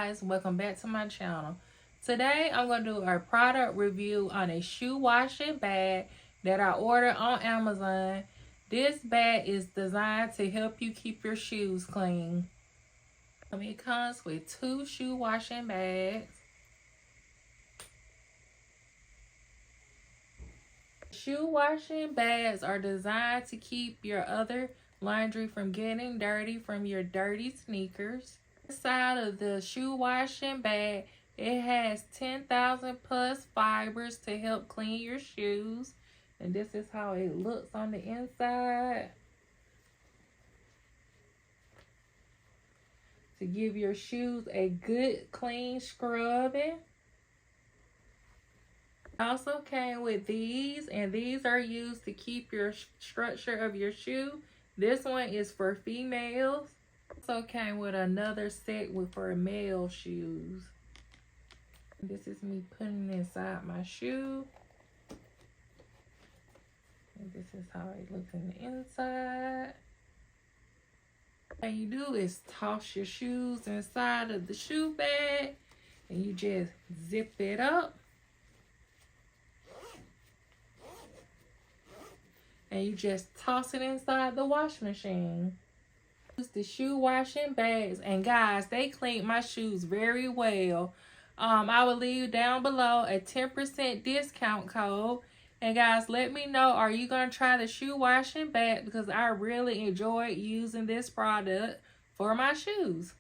guys, welcome back to my channel. Today I'm going to do a product review on a shoe washing bag that I ordered on Amazon. This bag is designed to help you keep your shoes clean. It comes with 2 shoe washing bags. Shoe washing bags are designed to keep your other laundry from getting dirty from your dirty sneakers. Inside of the shoe washing bag, it has 10,000 plus fibers to help clean your shoes. And this is how it looks on the inside. To give your shoes a good clean scrubbing. Also came with these, and these are used to keep your structure of your shoe. This one is for females. Also came with another set for male shoes. This is me putting it inside my shoe. And this is how it looks in the inside. What you do is toss your shoes inside of the shoe bag, and you just zip it up. And you just toss it inside the wash machine. Use the shoe washing bags, and guys, they clean my shoes very well. I will leave down below a 10% discount code. And guys, let me know, are you going to try the shoe washing bag? Because I really enjoyed using this product for my shoes.